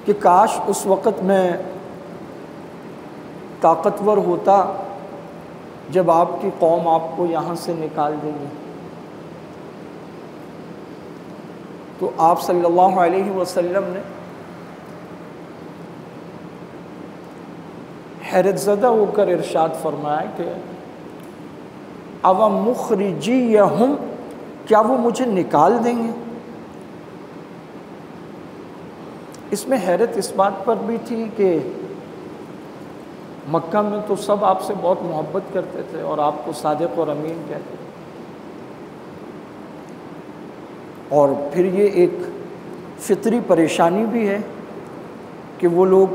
کہ کاش اس وقت میں طاقتور ہوتا جب آپ کی قوم آپ کو یہاں سے نکال دے گی۔ تو آپ صلی اللہ علیہ وسلم نے حیرت زدہ ہو کر ارشاد فرمایا کہ اوَ مُخْرِجِيَّهُمْ، کیا وہ مجھے نکال دیں گے؟ اس میں حیرت اس بات پر بھی تھی کہ مکہ میں تو سب آپ سے بہت محبت کرتے تھے اور آپ کو صادق اور امین کہتے تھے، اور پھر یہ ایک فطری پریشانی بھی ہے کہ وہ لوگ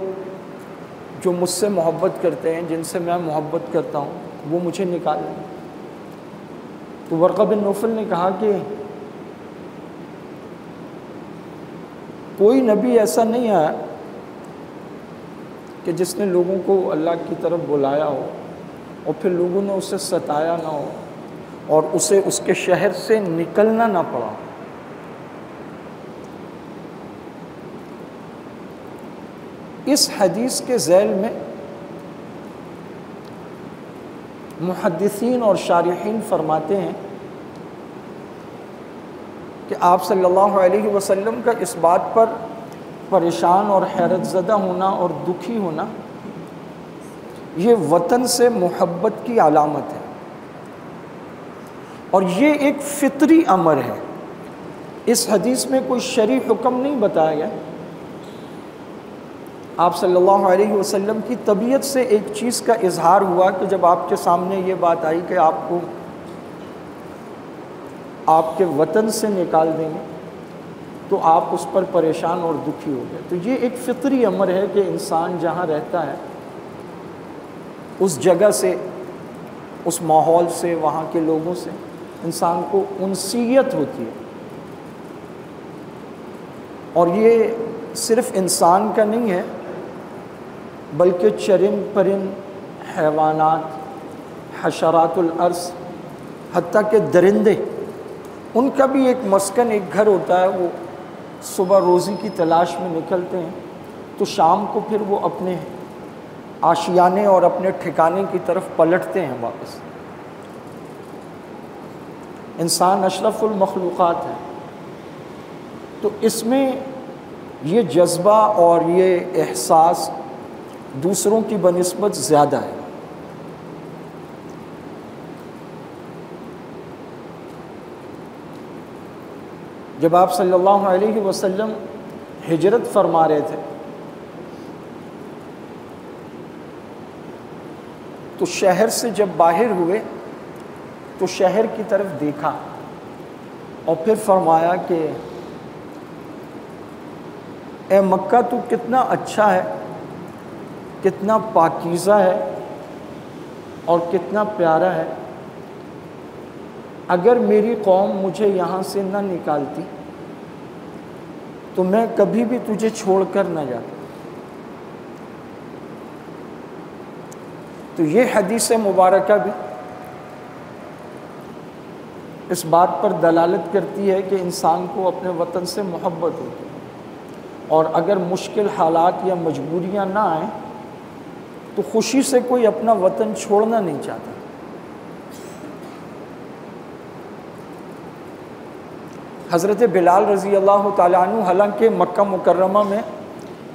جو مجھ سے محبت کرتے ہیں، جن سے میں محبت کرتا ہوں، وہ مجھے نکال دیں۔ تو ورقہ بن نوفل نے کہا کہ کوئی نبی ایسا نہیں آیا کہ جس نے لوگوں کو اللہ کی طرف بلایا ہو اور پھر لوگوں نے اسے ستایا نہ ہو اور اسے اس کے شہر سے نکلنا نہ پڑا۔ اس حدیث کے ذیل میں محدثین اور شارحین فرماتے ہیں کہ آپ صلی اللہ علیہ وسلم کا اس بات پر پریشان اور حیرت زدہ ہونا اور دکھی ہونا یہ وطن سے محبت کی علامت ہے، اور یہ ایک فطری امر ہے۔ اس حدیث میں کوئی شرعی حکم نہیں بتایا گیا۔ آپ صلی اللہ علیہ وسلم کی طبیعت سے ایک چیز کا اظہار ہوا کہ جب آپ کے سامنے یہ بات آئی کہ آپ کو آپ کے وطن سے نکال دیں گے تو آپ اس پر پریشان اور دکھی ہو گئے۔ تو یہ ایک فطری امر ہے کہ انسان جہاں رہتا ہے اس جگہ سے، اس ماحول سے، وہاں کے لوگوں سے انسان کو انسیت ہوتی ہے، اور یہ صرف انسان کا نہیں ہے بلکہ چرند پرند، حیوانات، حشرات الارض، حتیٰ کہ درندے، ان کا بھی ایک مسکن، ایک گھر ہوتا ہے۔ وہ صبح روزی کی تلاش میں نکلتے ہیں تو شام کو پھر وہ اپنے آشیانے اور اپنے ٹھکانے کی طرف پلٹتے ہیں واپس۔ انسان اشرف المخلوقات ہے، تو اس میں یہ جذبہ اور یہ احساس دوسروں کی بنسبت زیادہ ہے۔ جب آپ صلی اللہ علیہ وسلم ہجرت فرما رہے تھے تو شہر سے جب باہر ہوئے تو شہر کی طرف دیکھا اور پھر فرمایا کہ اے مکہ، تو کتنا اچھا ہے، کتنا پاکیزہ ہے اور کتنا پیارا ہے۔ اگر میری قوم مجھے یہاں سے نہ نکالتی تو میں کبھی بھی تجھے چھوڑ کر نہ جاتا۔ تو یہ حدیث مبارکہ بھی اس بات پر دلالت کرتی ہے کہ انسان کو اپنے وطن سے محبت ہوتی ہے، اور اگر مشکل حالات یا مجبوریاں نہ آئیں تو خوشی سے کوئی اپنا وطن چھوڑنا نہیں چاہتا۔ حضرت بلال رضی اللہ تعالیٰ عنہ، حالانکہ مکہ مکرمہ میں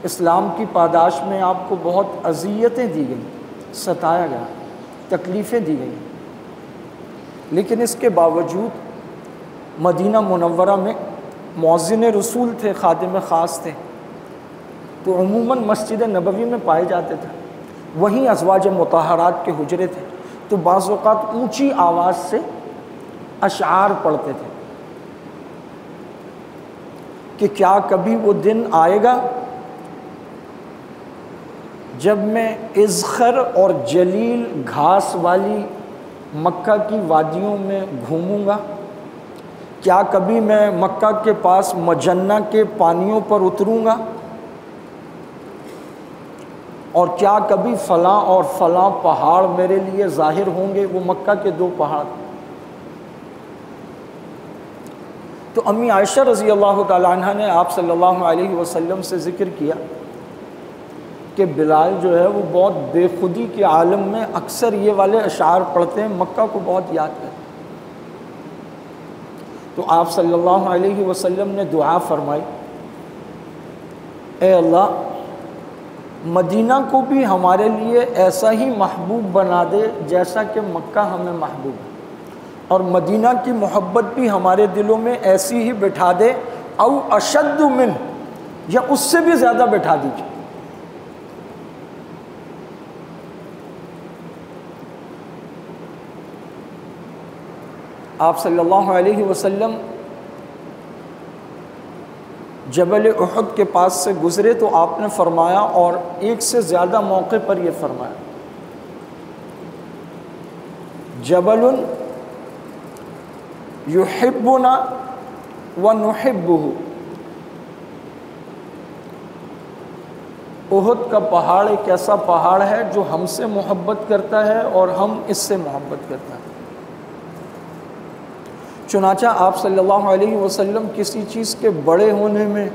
اسلام کی پاداش میں آپ کو بہت اذیتیں دی گئیں، ستایا گیا، تکلیفیں دی گئیں، لیکن اس کے باوجود مدینہ منورہ میں مؤذن رسول تھے، خادم خاص تھے، تو عموماً مسجد نبوی میں پائے جاتے تھے، وہیں ازواج مطہرات کے حجرے تھے، تو بعض اوقات اونچی آواز سے اشعار پڑھتے تھے کہ کیا کبھی وہ دن آئے گا جب میں اذخر اور جلیل گھاس والی مکہ کی وادیوں میں گھوموں گا، کیا کبھی میں مکہ کے پاس مجنہ کے پانیوں پر اتروں گا، اور کیا کبھی فلاں اور فلاں پہاڑ میرے لیے ظاہر ہوں گے۔ وہ مکہ کے 2 پہاڑ۔ تو امی عائشہ رضی اللہ تعالیٰ عنہ نے آپ صلی اللہ علیہ وسلم سے ذکر کیا کہ بلال جو ہے وہ بہت بے خودی کے عالم میں اکثر یہ والے اشعار پڑھتے ہیں، مکہ کو بہت یاد کرتے ہیں۔ تو آپ صلی اللہ علیہ وسلم نے دعا فرمائی، اے اللہ مدینہ کو بھی ہمارے لیے ایسا ہی محبوب بنا دے جیسا کہ مکہ ہمیں محبوب ہے، اور مدینہ کی محبت بھی ہمارے دلوں میں ایسی ہی بٹھا دے، او اشد من، یا اس سے بھی زیادہ بٹھا دیجیے۔ آپ صلی اللہ علیہ وسلم جبل احد کے پاس سے گزرے تو آپ نے فرمایا، اور ایک سے زیادہ موقع پر یہ فرمایا، جبل یحبنا ونحبہ، احد کا پہاڑ ایک ایسا پہاڑ ہے جو ہم سے محبت کرتا ہے اور ہم اس سے محبت کرتا ہے۔ چنانچہ آپ صلی اللہ علیہ وسلم کسی چیز کے بڑے ہونے میں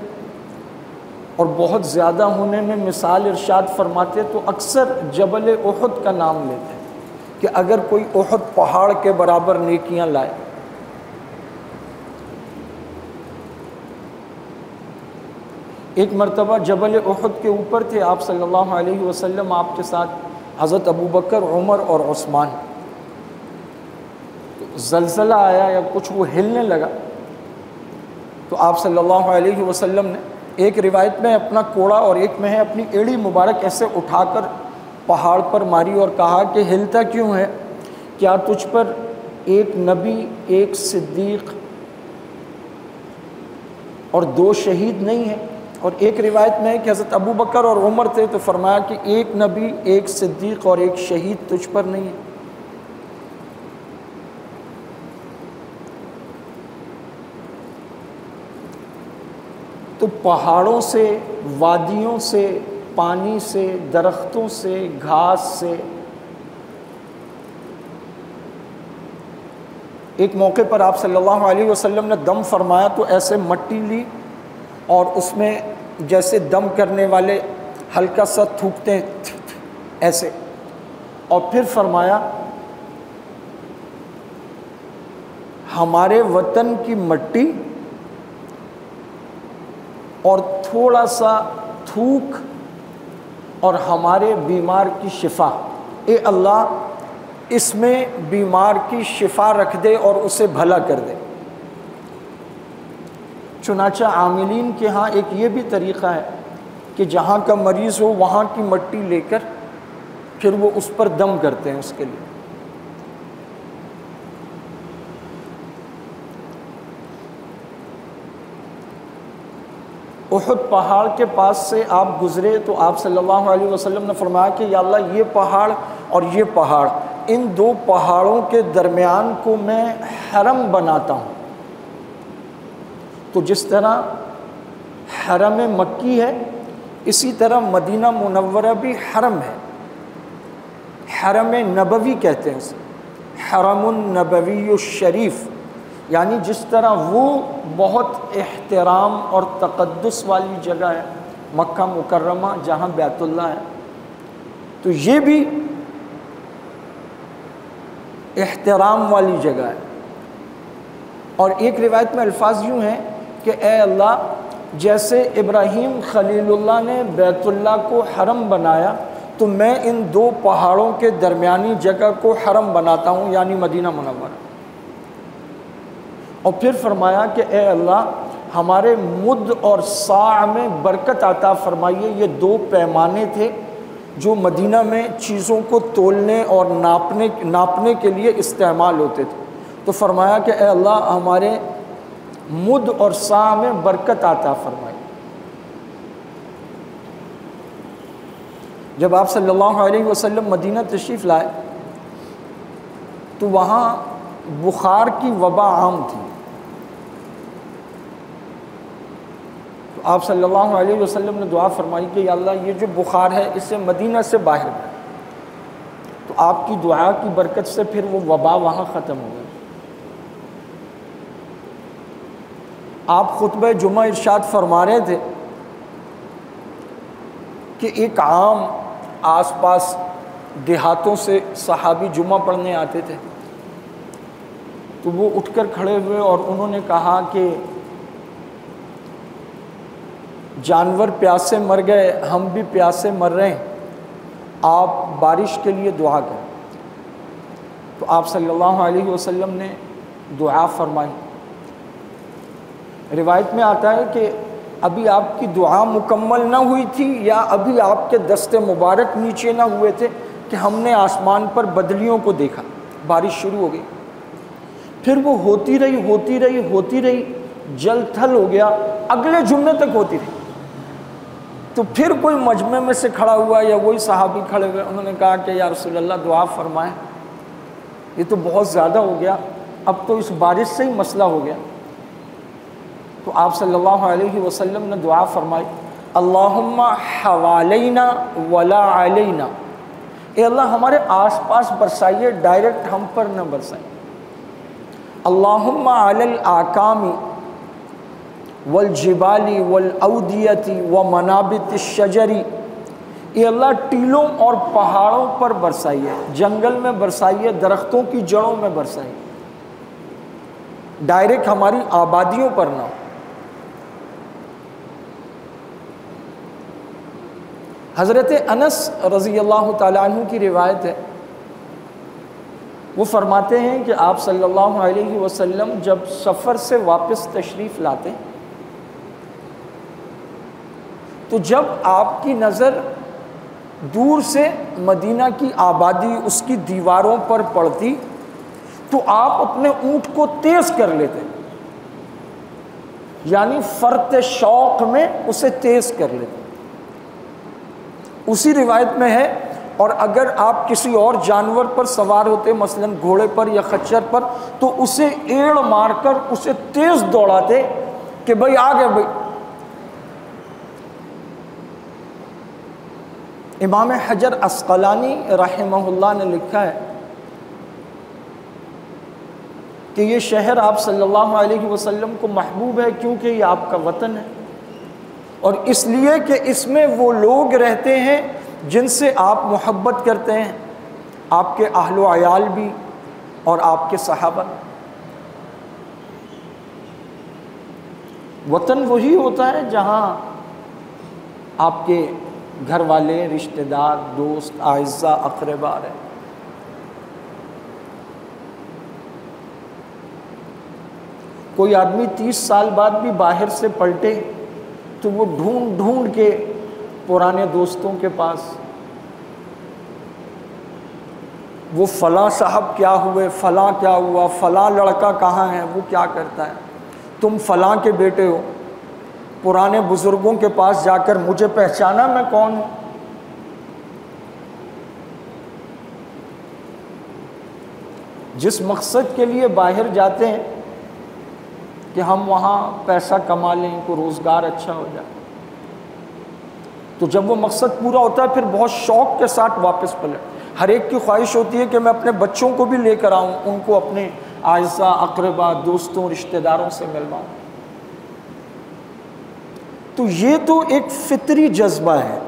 اور بہت زیادہ ہونے میں مثال ارشاد فرماتے تو اکثر جبل احد کا نام لیتے ہیں کہ اگر کوئی احد پہاڑ کے برابر نیکیاں لائے۔ ایک مرتبہ جبل احد کے اوپر تھے آپ صلی اللہ علیہ وسلم، آپ کے ساتھ حضرت ابوبکر، عمر اور عثمان۔ زلزلہ آیا یا کچھ وہ ہلنے لگا تو آپ صلی اللہ علیہ وسلم نے ایک روایت میں اپنا کوڑا اور ایک میں ہے اپنی ایڑی مبارک ایسے اٹھا کر پہاڑ پر ماری اور کہا کہ ہلتا کیوں ہے؟ کیا تجھ پر ایک نبی، ایک صدیق اور 2 شہید نہیں ہیں؟ اور ایک روایت میں ہے کہ حضرت ابوبکر اور عمر تھے تو فرمایا کہ ایک نبی، ایک صدیق اور ایک شہید تجھ پر نہیں ہے۔ تو پہاڑوں سے، وادیوں سے، پانی سے، درختوں سے، گھاس سے، ایک موقع پر آپ صلی اللہ علیہ وسلم نے دم فرمایا تو ایسے مٹی لی اور اس میں جیسے دم کرنے والے ہلکا سا تھوکتے ہیں ایسے، اور پھر فرمایا ہمارے وطن کی مٹی اور تھوڑا سا تھوک اور ہمارے بیمار کی شفا، اے اللہ اس میں بیمار کی شفا رکھ دے اور اسے بھلا کر دے۔ چنانچہ عاملین کے ہاں ایک یہ بھی طریقہ ہے کہ جہاں کا مریض ہو وہاں کی مٹی لے کر پھر وہ اس پر دم کرتے ہیں اس کے لیے۔ احد پہاڑ کے پاس سے آپ گزرے تو آپ صلی اللہ علیہ وسلم نے فرمایا کہ یا اللہ یہ پہاڑ اور یہ پہاڑ، ان 2 پہاڑوں کے درمیان کو میں حرم بناتا ہوں۔ تو جس طرح حرم مکی ہے اسی طرح مدینہ منورہ بھی حرم ہے، حرم نبوی کہتے ہیں اسے، حرم النبوی الشریف، یعنی جس طرح وہ بہت احترام اور تقدس والی جگہ ہے مکہ مکرمہ جہاں بیت اللہ ہے، تو یہ بھی احترام والی جگہ ہے۔ اور ایک روایت میں الفاظ یوں ہیں کہ اے اللہ جیسے ابراہیم خلیل اللہ نے بیت اللہ کو حرم بنایا تو میں ان 2 پہاڑوں کے درمیانی جگہ کو حرم بناتا ہوں، یعنی مدینہ منورہ۔ اور پھر فرمایا کہ اے اللہ ہمارے مد اور صاع میں برکت عطا فرمائیے، یہ 2 پیمانے تھے جو مدینہ میں چیزوں کو تولنے اور ناپنے کے لیے استعمال ہوتے تھے، تو فرمایا کہ اے اللہ ہمارے مد اور صاع میں برکت عطا فرمائیے۔ جب آپ صلی اللہ علیہ وسلم مدینہ تشریف لائے تو وہاں بخار کی وبا عام تھی، تو آپ صلی اللہ علیہ وسلم نے دعا فرمائی کہ یا اللہ یہ جو بخار ہے اسے مدینہ سے باہر کر، تو آپ کی دعا کی برکت سے پھر وہ وبا وہاں ختم ہو گئی۔ آپ خطبہ جمعہ ارشاد فرما رہے تھے کہ ایک عام آس پاس دیہاتوں سے صحابی جمعہ پڑھنے آتے تھے، تو وہ اٹھ کر کھڑے ہوئے اور انہوں نے کہا کہ جانور پیاسے مر گئے، ہم بھی پیاسے مر رہے ہیں، آپ بارش کے لیے دعا کریں۔ تو آپ صلی اللہ علیہ وسلم نے دعا فرمائی۔ روایت میں آتا ہے کہ ابھی آپ کی دعا مکمل نہ ہوئی تھی یا ابھی آپ کے دست مبارک نیچے نہ ہوئے تھے کہ ہم نے آسمان پر بدلیوں کو دیکھا، بارش شروع ہو گئی۔ پھر وہ ہوتی رہی، جل تھل ہو گیا، اگلے جمعے تک ہوتی رہی۔ تو پھر کوئی مجمع میں سے کھڑا ہوا یا وہی صحابی کھڑے ہوئے، انہوں نے کہا کہ یا رسول اللہ دعا فرمائیں، یہ تو بہت زیادہ ہو گیا، اب تو اس بارش سے ہی مسئلہ ہو گیا۔ تو آپ صلی اللہ علیہ وسلم نے دعا فرمائی، اللہم حوالینا ولا علینا، اے اللہ ہمارے آس پاس برسائیے، ڈائریکٹ ہم پر نہ برسائیے۔ اللہم علی الاکام والجبال والاودیۃ ومنابت الشجر، اے اللہ ٹیلوں اور پہاڑوں پر برسائیے، جنگل میں برسائیے، درختوں کی جڑوں میں برسائیے، ڈائریکٹ ہماری آبادیوں پر نہ۔ حضرت انس رضی اللہ تعالیٰ عنہ کی روایت ہے، وہ فرماتے ہیں کہ آپ صلی اللہ علیہ وسلم جب سفر سے واپس تشریف لاتے تو جب آپ کی نظر دور سے مدینہ کی آبادی، اس کی دیواروں پر پڑتی تو آپ اپنے اونٹ کو تیز کر لیتے، یعنی فرط شوق میں اسے تیز کر لیتے۔ اسی روایت میں ہے، اور اگر آپ کسی اور جانور پر سوار ہوتے، مثلا گھوڑے پر یا خچر پر، تو اسے ایڑ مار کر اسے تیز دوڑاتے کہ بھئی آگے بھئی۔ امام حجر عسقلانی رحمہ اللہ نے لکھا ہے کہ یہ شہر آپ صلی اللہ علیہ وسلم کو محبوب ہے کیونکہ یہ آپ کا وطن ہے، اور اس لیے کہ اس میں وہ لوگ رہتے ہیں جن سے آپ محبت کرتے ہیں، آپ کے اہل و عیال بھی اور آپ کے صحابہ۔ وطن وہی ہوتا ہے جہاں آپ کے گھر والے، رشتہ دار، دوست، اعزاء، اقربا رہے۔ کوئی آدمی 30 سال بعد بھی باہر سے پلٹے تو وہ ڈھونڈ ڈھونڈ کے پرانے دوستوں کے پاس، وہ فلاں صاحب کیا ہوئے، فلاں کیا ہوا، فلاں لڑکا کہاں ہے، وہ کیا کرتا ہے، تم فلاں کے بیٹے ہو، پرانے بزرگوں کے پاس جا کر مجھے پہچانا میں کون ہوں۔ جس مقصد کے لیے باہر جاتے ہیں کہ ہم وہاں پیسہ کما لیں، کو روزگار اچھا ہو جائے، تو جب وہ مقصد پورا ہوتا ہے پھر بہت شوق کے ساتھ واپس پلٹ۔ ہر ایک کی خواہش ہوتی ہے کہ میں اپنے بچوں کو بھی لے کر آؤں، ان کو اپنے اعزاء، اقربا، دوستوں، رشتہ داروں سے ملواؤں۔ تو یہ تو ایک فطری جذبہ ہے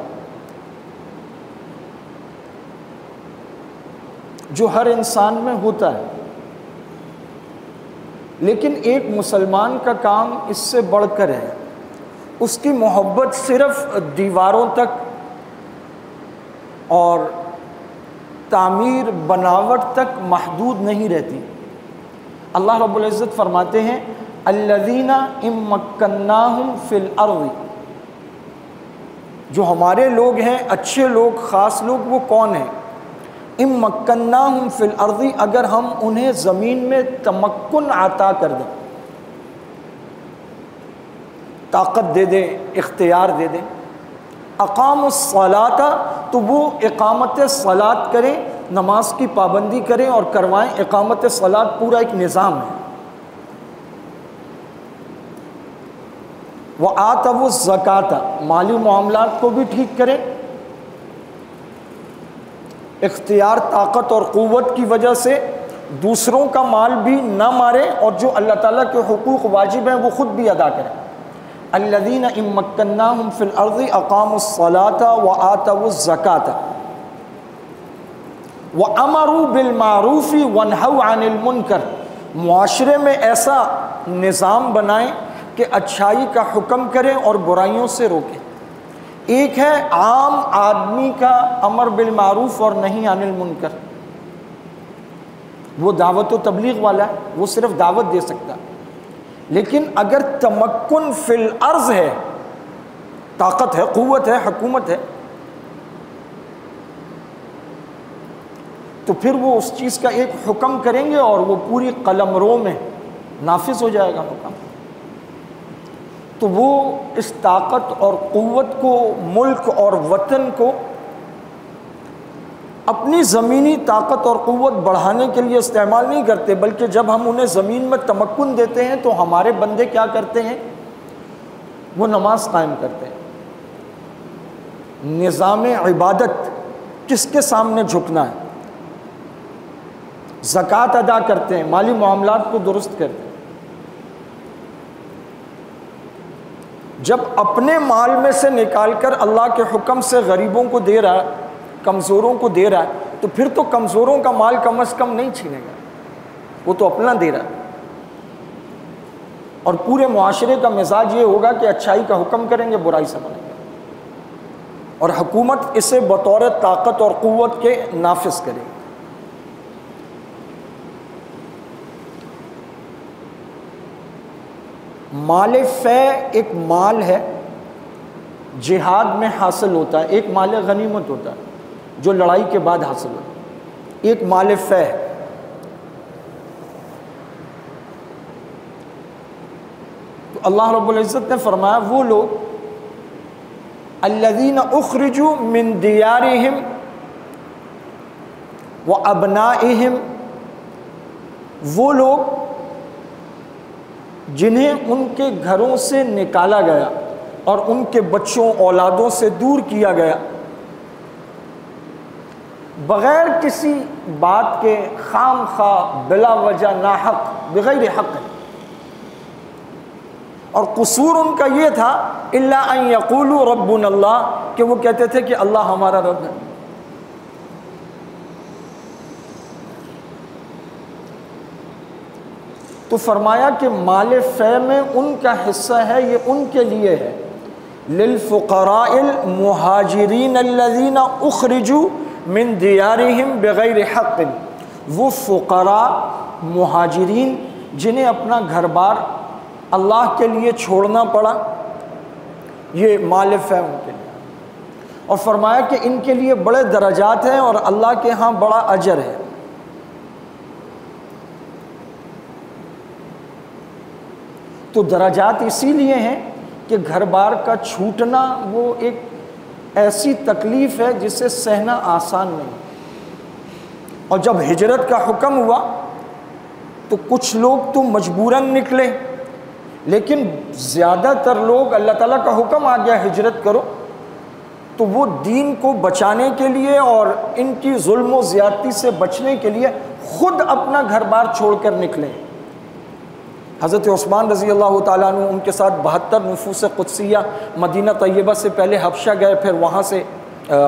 جو ہر انسان میں ہوتا ہے، لیکن ایک مسلمان کا کام اس سے بڑھ کر ہے۔ اس کی محبت صرف دیواروں تک اور تعمیر، بناوٹ تک محدود نہیں رہتی۔ اللہ رب العزت فرماتے ہیں الذین ان مکناہم فی الارض، جو ہمارے لوگ ہیں، اچھے لوگ، خاص لوگ، وہ کون ہیں؟ ان مکناہم فی الارض، اگر ہم انہیں زمین میں تمکن عطا کر دیں، طاقت دے دیں، اختیار دے دیں۔ اقاموا الصلاۃ، تو وہ اقامت صلاۃ کریں، نماز کی پابندی کریں اور کروائیں۔ اقامت صلاۃ پورا ایک نظام ہے۔ وآتوا الزکاۃ، مالی معاملات کو بھی ٹھیک کریں، اختیار، طاقت اور قوت کی وجہ سے دوسروں کا مال بھی نہ ماریں، اور جو اللہ تعالیٰ کے حقوق واجب ہیں وہ خود بھی ادا کریں۔ الذین ان مکناہم فی الارض اقاموا الصلاۃ وآتوا الزکاۃ وامروا بالمعروف ونہوا عن المنکر، معاشرے میں ایسا نظام بنائیں کہ اچھائی کا حکم کریں اور برائیوں سے روکیں۔ ایک ہے عام آدمی کا امر بالمعروف اور نہی عن المنکر، وہ دعوت و تبلیغ والا ہے، وہ صرف دعوت دے سکتا ہے۔ لیکن اگر تمکن فی الارض ہے، طاقت ہے، قوت ہے، حکومت ہے، تو پھر وہ اس چیز کا ایک حکم کریں گے اور وہ پوری قلمرو میں نافذ ہو جائے گا حکم۔ تو وہ اس طاقت اور قوت کو، ملک اور وطن کو اپنی زمینی طاقت اور قوت بڑھانے کے لیے استعمال نہیں کرتے، بلکہ جب ہم انہیں زمین میں تمکن دیتے ہیں تو ہمارے بندے کیا کرتے ہیں؟ وہ نماز قائم کرتے ہیں، نظام عبادت کس کے سامنے جھکنا ہے، زکوٰۃ ادا کرتے ہیں، مالی معاملات کو درست کرتے ہیں۔ جب اپنے مال میں سے نکال کر اللہ کے حکم سے غریبوں کو دے رہا ہے، کمزوروں کو دے رہا ہے، تو پھر تو کمزوروں کا مال کم از کم نہیں چھینے گا، وہ تو اپنا دے رہا ہے۔ اور پورے معاشرے کا مزاج یہ ہوگا کہ اچھائی کا حکم کریں گے، برائی سے منیں گے، اور حکومت اسے بطور طاقت اور قوت کے نافذ کرے گی۔ مال فے ایک مال ہے، جہاد میں حاصل ہوتا ہے، ایک مال غنیمت ہوتا ہے جو لڑائی کے بعد حاصل ہوتا ہے، ایک مال فے ہے۔ تو اللہ رب العزت نے فرمایا وہ لوگ الذین اخرجوا من دیارہم وابنائہم، وہ لوگ جنہیں ان کے گھروں سے نکالا گیا اور ان کے بچوں اولادوں سے دور کیا گیا بغیر کسی بات کے، خام خواہ، بلا وجہ، ناحق، بغیر حق۔ اور قصور ان کا یہ تھا الا ان یقولوا ربنا اللہ، کہ وہ کہتے تھے کہ اللہ ہمارا رب ہے۔ تو فرمایا کہ مال فے میں ان کا حصہ ہے، یہ ان کے لیے ہے، للفقراء المہاجرین الذین اخرجوا من دیارہم بغیر حق، وہ فقراء مہاجرین جنہیں اپنا گھر بار اللہ کے لیے چھوڑنا پڑا، یہ مال فے ان کے لیے۔ اور فرمایا کہ ان کے لیے بڑے درجات ہیں اور اللہ کے ہاں بڑا اجر ہے۔ تو درجات اسی لیے ہیں کہ گھر بار کا چھوٹنا وہ ایک ایسی تکلیف ہے جسے سہنا آسان نہیں۔ اور جب ہجرت کا حکم ہوا تو کچھ لوگ تو مجبوراً نکلے، لیکن زیادہ تر لوگ، اللہ تعالیٰ کا حکم آ گیا ہجرت کرو، تو وہ دین کو بچانے کے لیے اور ان کی ظلم و زیادتی سے بچنے کے لیے خود اپنا گھر بار چھوڑ کر نکلے۔ حضرت عثمان رضی اللہ تعالیٰ عنہ، ان کے ساتھ 72 نفوس قدسیہ مدینہ طیبہ سے پہلے حبشہ گئے، پھر وہاں سے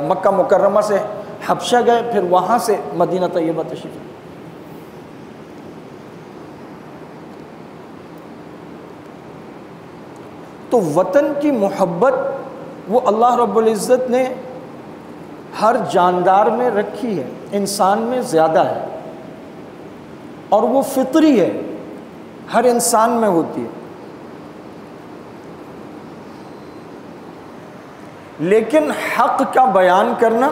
مکہ مکرمہ سے حبشہ گئے، پھر وہاں سے مدینہ طیبہ تشریف لائے۔ تو وطن کی محبت وہ اللہ رب العزت نے ہر جاندار میں رکھی ہے، انسان میں زیادہ ہے، اور وہ فطری ہے، ہر انسان میں ہوتی ہے۔ لیکن حق کا بیان کرنا،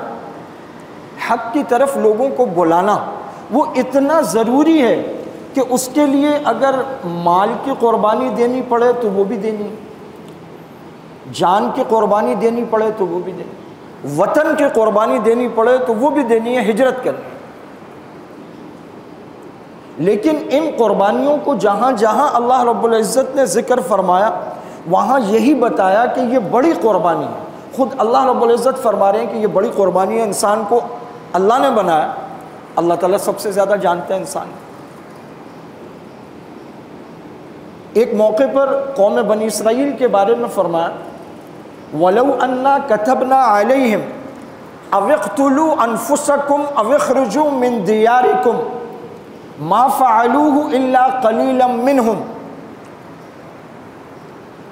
حق کی طرف لوگوں کو بلانا، وہ اتنا ضروری ہے کہ اس کے لیے اگر مال کی قربانی دینی پڑے تو وہ بھی دینی ہے، جان کی قربانی دینی پڑے تو وہ بھی دینی، وطن کی قربانی دینی پڑے تو وہ بھی دینی ہے، ہجرت کرنی ہے۔ لیکن ان قربانیوں کو جہاں جہاں اللہ رب العزت نے ذکر فرمایا وہاں یہی بتایا کہ یہ بڑی قربانی ہے۔ خود اللہ رب العزت فرما رہے ہیں کہ یہ بڑی قربانی ہے، انسان کو اللہ نے بنایا، اللہ تعالیٰ سب سے زیادہ جانتے ہیں انسان۔ ایک موقع پر قوم بنی اسرائیل کے بارے میں فرمایا وَلَوْ أَنَّا كَتَبْنَا عَلَيْهِمْ أَوْ اقْتُلُوا أَنفُسَكُمْ أَوْ اخْرُجُوا مِنْ دِيَارِكُمْ مَا فَعَلُوهُ إِلَّا قَلِيلًا مِّنْهُمْ،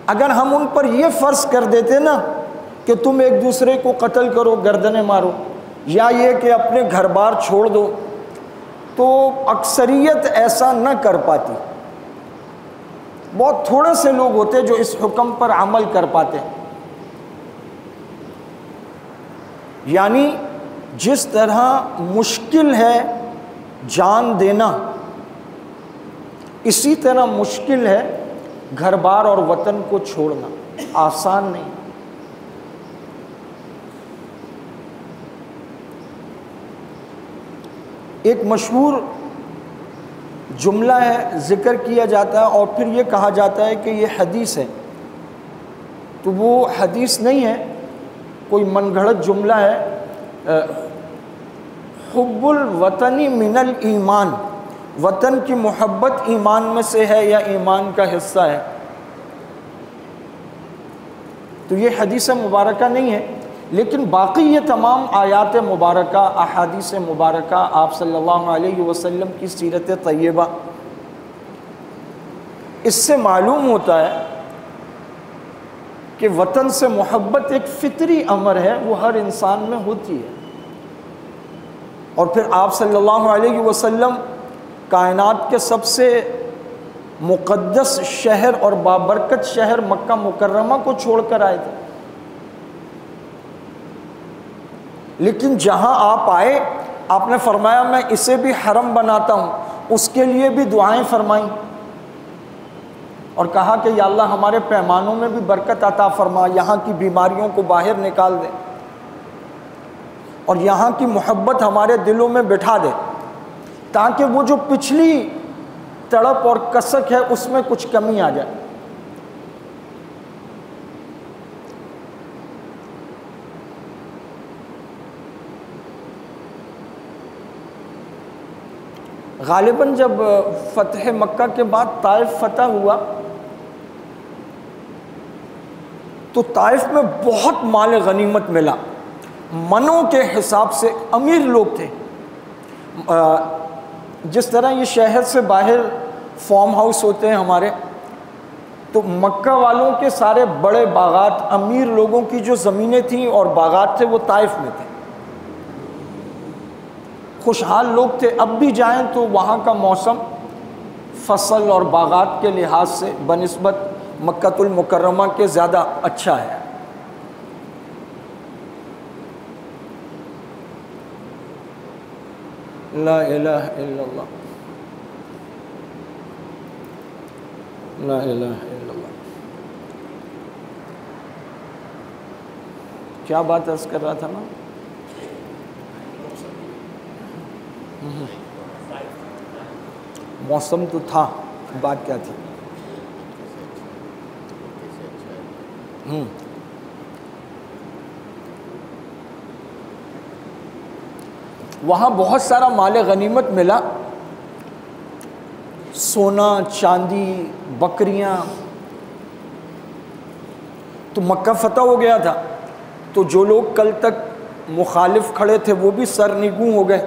اگر ہم ان پر یہ فرض کر دیتے نا کہ تم ایک دوسرے کو قتل کرو، گردنیں مارو، یا یہ کہ اپنے گھر بار چھوڑ دو، تو اکثریت ایسا نہ کر پاتی، بہت تھوڑے سے لوگ ہوتے جو اس حکم پر عمل کر پاتے۔ یعنی جس طرح مشکل ہے جان دینا، اسی طرح مشکل ہے گھر بار اور وطن کو چھوڑنا، آسان نہیں۔ ایک مشہور جملہ ہے، ذکر کیا جاتا ہے اور پھر یہ کہا جاتا ہے کہ یہ حدیث ہے، تو وہ حدیث نہیں ہے، کوئی من گھڑت جملہ ہے، حب الوطن من الایمان، وطن کی محبت ایمان میں سے ہے یا ایمان کا حصہ ہے۔ تو یہ حدیث مبارکہ نہیں ہے، لیکن باقی یہ تمام آیات مبارکہ، احادیث مبارکہ، آپ صلی اللہ علیہ وسلم کی سیرت طیبہ، اس سے معلوم ہوتا ہے کہ وطن سے محبت ایک فطری امر ہے، وہ ہر انسان میں ہوتی ہے۔ اور پھر آپ صلی اللہ علیہ وسلم کائنات کے سب سے مقدس شہر اور بابرکت شہر مکہ مکرمہ کو چھوڑ کر آئے تھے، لیکن جہاں آپ آئے آپ نے فرمایا میں اسے بھی حرم بناتا ہوں، اس کے لیے بھی دعائیں فرمائیں اور کہا کہ یا اللہ ہمارے پیمانوں میں بھی برکت عطا فرما، یہاں کی بیماریوں کو باہر نکال دے اور یہاں کی محبت ہمارے دلوں میں بٹھا دے، تاکہ وہ جو پچھلی تڑپ اور کسک ہے اس میں کچھ کمی آ جائے۔ غالباً جب فتح مکہ کے بعد طائف فتح ہوا تو طائف میں بہت مال غنیمت ملا، منوں کے حساب سے امیر لوگ تھے۔ جس طرح یہ شہر سے باہر فارم ہاؤس ہوتے ہیں ہمارے، تو مکہ والوں کے سارے بڑے باغات، امیر لوگوں کی جو زمینیں تھیں اور باغات تھے وہ طائف میں تھے، خوشحال لوگ تھے۔ اب بھی جائیں تو وہاں کا موسم فصل اور باغات کے لحاظ سے بنسبت مکہ المکرمہ کے زیادہ اچھا ہے۔ لا الہ الا اللہ، لا الہ الا اللہ۔ کیا بات عرض کر رہا تھا نا؟ موسم تو تھا، بات کیا تھی؟ وہاں بہت سارا مال غنیمت ملا، سونا، چاندی، بکریاں۔ تو مکہ فتح ہو گیا تھا، تو جو لوگ کل تک مخالف کھڑے تھے وہ بھی سرنگوں ہو گئے۔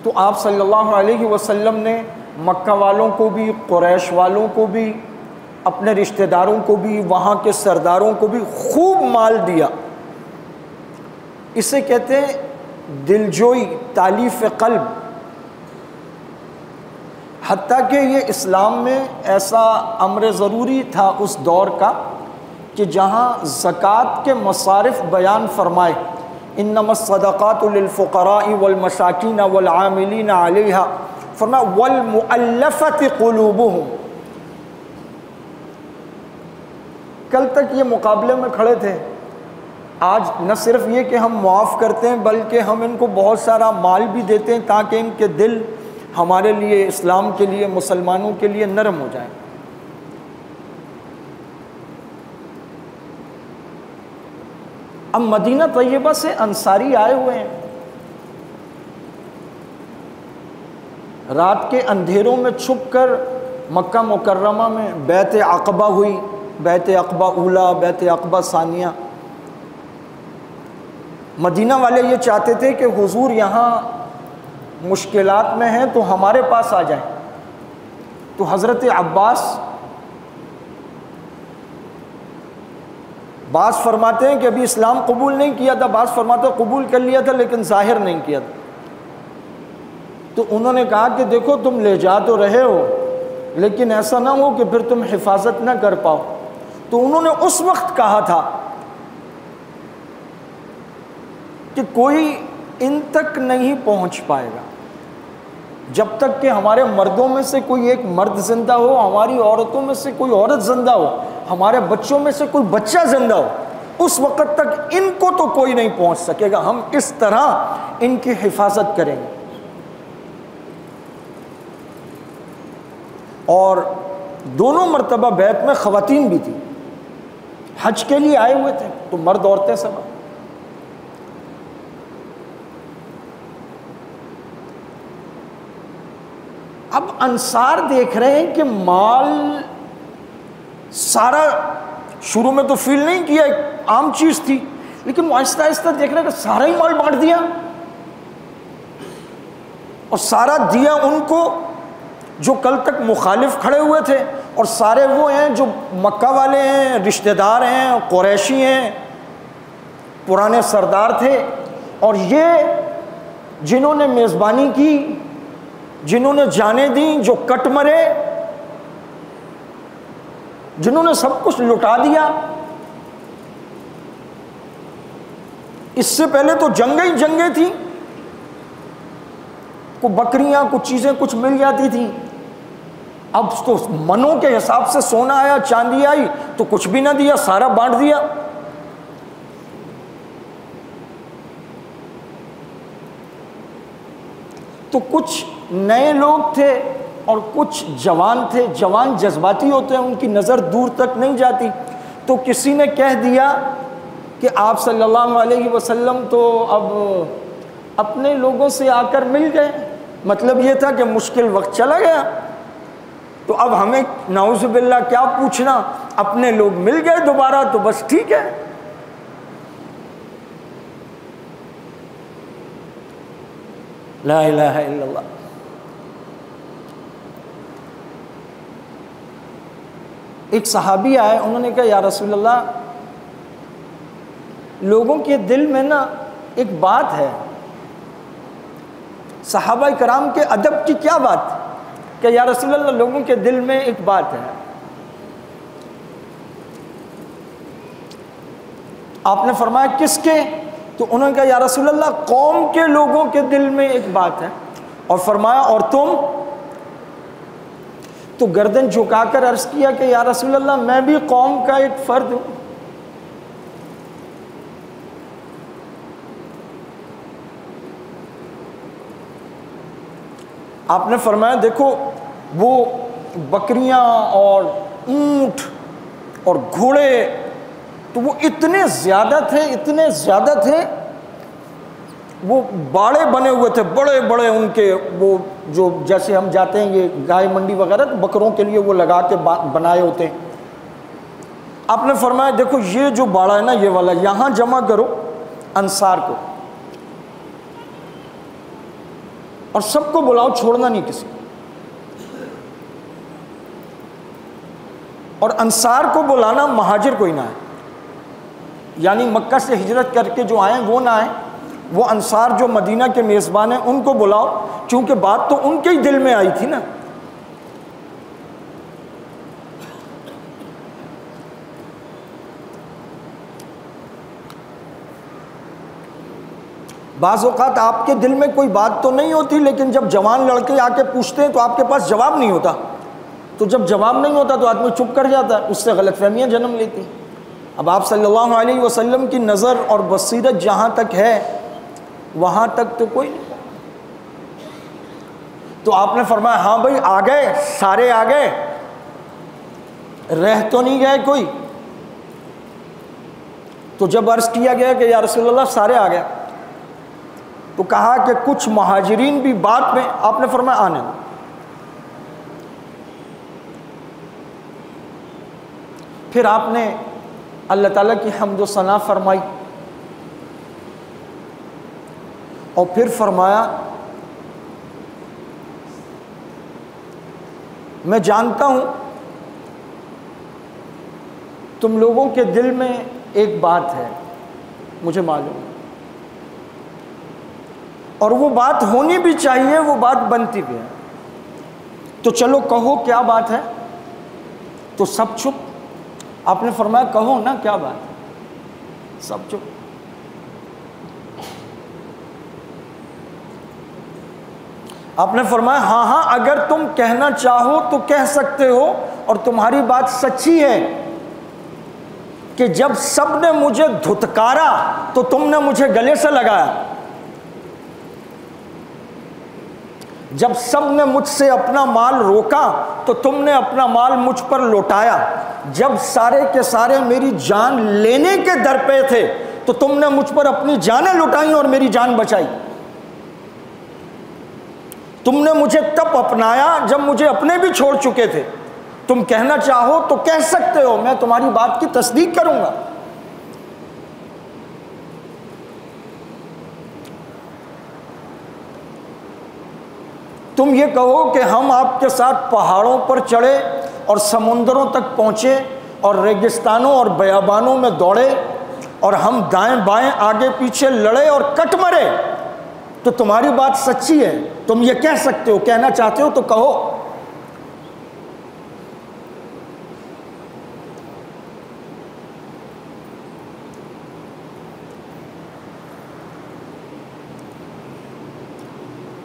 تو آپ صلی اللہ علیہ وسلم نے مکہ والوں کو بھی، قریش والوں کو بھی، اپنے رشتہ داروں کو بھی، وہاں کے سرداروں کو بھی خوب مال دیا۔ اسے کہتے ہیں دلجوئی، تالیف قلب۔ حتیٰ کہ یہ اسلام میں ایسا امر ضروری تھا اس دور کا کہ جہاں زکوٰۃ کے مصارف بیان فرمائے، انما الصدقات للفقراء والمساکین والعاملین علیہا، فرمایا والمؤلفۃ قلوبہم۔ کل تک یہ مقابلے میں کھڑے تھے، آج نہ صرف یہ کہ ہم معاف کرتے ہیں بلکہ ہم ان کو بہت سارا مال بھی دیتے ہیں تاکہ ان کے دل ہمارے لیے، اسلام کے لیے، مسلمانوں کے لیے نرم ہو جائیں۔ اب مدینہ طیبہ سے انصاری آئے ہوئے ہیں، رات کے اندھیروں میں چھپ کر مکہ مکرمہ میں بیعت عقبہ ہوئی، بیعت عقبہ اولا، بیعت عقبہ ثانیہ۔ مدینہ والے یہ چاہتے تھے کہ حضور یہاں مشکلات میں ہیں تو ہمارے پاس آ جائیں، تو حضرت عباس بعض فرماتے ہیں کہ ابھی اسلام قبول نہیں کیا تھا، بعض فرماتے ہیں قبول کر لیا تھا لیکن ظاہر نہیں کیا تھا۔ تو انہوں نے کہا کہ دیکھو تم لے جا تو رہے ہو لیکن ایسا نہ ہو کہ پھر تم حفاظت نہ کر پاؤ۔ تو انہوں نے اس وقت کہا تھا کہ کوئی ان تک نہیں پہنچ پائے گا جب تک کہ ہمارے مردوں میں سے کوئی ایک مرد زندہ ہو، ہماری عورتوں میں سے کوئی عورت زندہ ہو، ہمارے بچوں میں سے کوئی بچہ زندہ ہو، اس وقت تک ان کو تو کوئی نہیں پہنچ سکے گا، ہم اس طرح ان کی حفاظت کریں گے۔ اور دونوں مرتبہ بیعت میں خواتین بھی تھی، حج کے لیے آئے ہوئے تھے تو مرد عورتیں سب۔ اب انصار دیکھ رہے ہیں کہ مال سارا، شروع میں تو فیل نہیں کیا، ایک عام چیز تھی، لیکن وہ آہستہ آہستہ دیکھ رہے ہیں کہ سارا ہی مال بانٹ دیا، اور سارا دیا ان کو جو کل تک مخالف کھڑے ہوئے تھے، اور سارے وہ ہیں جو مکہ والے ہیں، رشتہ دار ہیں، قریشی ہیں، پرانے سردار تھے، اور یہ جنہوں نے میزبانی کی، جنہوں نے جانیں دیں، جو کٹ مرے، جنہوں نے سب کچھ لٹا دیا۔ اس سے پہلے تو جنگیں تھیں، کو بکریاں، کچھ چیزیں کچھ مل جاتی تھیں، اب تو منوں کے حساب سے سونا آیا، چاندی آئی، تو کچھ بھی نہ دیا، سارا بانٹ دیا۔ تو کچھ نئے لوگ تھے اور کچھ جوان تھے، جوان جذباتی ہوتے ہیں، ان کی نظر دور تک نہیں جاتی، تو کسی نے کہہ دیا کہ آپ صلی اللہ علیہ وسلم تو اب اپنے لوگوں سے آ کر مل گئے، مطلب یہ تھا کہ مشکل وقت چلا گیا، تو اب ہمیں نعوذ باللہ کیا پوچھنا، اپنے لوگ مل گئے دوبارہ تو بس ٹھیک ہے۔ لا الہ الا اللہ۔ ایک صحابی آئے، انہوں نے کہا یا رسول اللہ، لوگوں کے دل میں نا ایک بات ہے، صحابہ کرام کے ادب کی کیا بات کہ یا رسول اللہ لوگوں کے دل میں ایک بات ہے۔ آپ نے فرمایا کس کے؟ تو انہوں نے کہا یا رسول اللہ قوم کے لوگوں کے دل میں ایک بات ہے، اور فرمایا اور تم؟ تو گردن جھکا کر عرض کیا کہ یا رسول اللہ میں بھی قوم کا ایک فرد ہوں۔ آپ نے فرمایا دیکھو وہ بکریاں اور اونٹ اور گھوڑے تو وہ اتنے زیادہ تھے، وہ باڑے بنے ہوئے تھے بڑے بڑے ان کے، وہ جو جیسے ہم جاتے ہیں یہ گائے منڈی وغیرہ تو بکروں کے لیے وہ لگا کے بنائے ہوتے ہیں۔ آپ نے فرمایا دیکھو یہ جو باڑا ہے نا یہ والا، یہاں جمع کرو انصار کو اور سب کو بلاؤ، چھوڑنا نہیں کسی کو، اور انصار کو بلانا، مہاجر کوئی نہ ہے، یعنی مکہ سے ہجرت کر کے جو آئیں وہ نہ آئیں، وہ انصار جو مدینہ کے میزبان ہیں ان کو بلاؤ، کیونکہ بات تو ان کے ہی دل میں آئی تھی نا۔ بعض اوقات آپ کے دل میں کوئی بات تو نہیں ہوتی، لیکن جب جوان لڑکے آ کے پوچھتے ہیں تو آپ کے پاس جواب نہیں ہوتا، تو جب جواب نہیں ہوتا تو آدمی چپ کر جاتا ہے، اس سے غلط فہمیاں جنم لیتی۔ اب آپ صلی اللہ علیہ وسلم کی نظر اور بصیرت جہاں تک ہے وہاں تک تو کوئی نہیں۔ تو آپ نے فرمایا ہاں بھائی آ گئے، سارے آ گئے، رہ تو نہیں گئے کوئی؟ تو جب عرض کیا گیا کہ یا رسول اللہ سارے آ گئے، تو کہا کہ کچھ مہاجرین بھی بعد میں، آپ نے فرمایا آنے دو۔ پھر آپ نے اللہ تعالیٰ کی حمد و ثنا فرمائی اور پھر فرمایا میں جانتا ہوں تم لوگوں کے دل میں ایک بات ہے، مجھے معلوم ہے، اور وہ بات ہونی بھی چاہیے، وہ بات بنتی بھی ہے، تو چلو کہو کیا بات ہے۔ تو سب چپ۔ آپ نے فرمایا کہو نا کیا بات ہے، سب چپ۔ آپ نے فرمایا ہاں ہاں اگر تم کہنا چاہو تو کہہ سکتے ہو، اور تمہاری بات سچی ہے کہ جب سب نے مجھے دھتکارا تو تم نے مجھے گلے سے لگایا، جب سب نے مجھ سے اپنا مال روکا تو تم نے اپنا مال مجھ پر لوٹایا، جب سارے کے سارے میری جان لینے کے در پہ تھے تو تم نے مجھ پر اپنی جانیں لٹائیں اور میری جان بچائی، تم نے مجھے تب اپنایا جب مجھے اپنے بھی چھوڑ چکے تھے، تم کہنا چاہو تو کہہ سکتے ہو، میں تمہاری بات کی تصدیق کروں گا۔ تم یہ کہو کہ ہم آپ کے ساتھ پہاڑوں پر چڑھے اور سمندروں تک پہنچے اور ریگستانوں اور بیابانوں میں دوڑے اور ہم دائیں بائیں آگے پیچھے لڑے اور کٹ مرے، تو تمہاری بات سچی ہے، تم یہ کہہ سکتے ہو، کہنا چاہتے ہو تو کہو۔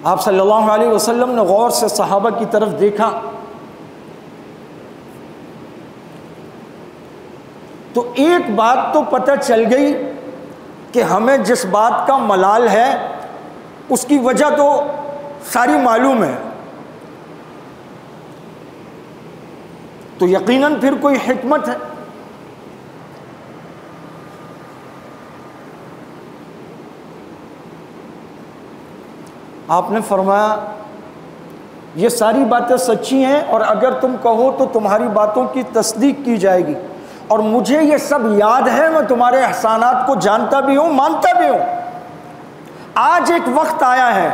آپ صلی اللہ علیہ وسلم نے غور سے صحابہ کی طرف دیکھا تو ایک بات تو پتہ چل گئی کہ ہمیں جس بات کا ملال ہے اس کی وجہ تو ساری معلوم ہے، تو یقیناً پھر کوئی حکمت ہے۔ آپ نے فرمایا یہ ساری باتیں سچی ہیں، اور اگر تم کہو تو تمہاری باتوں کی تصدیق کی جائے گی، اور مجھے یہ سب یاد ہے، میں تمہارے احسانات کو جانتا بھی ہوں، مانتا بھی ہوں۔ آج ایک وقت آیا ہے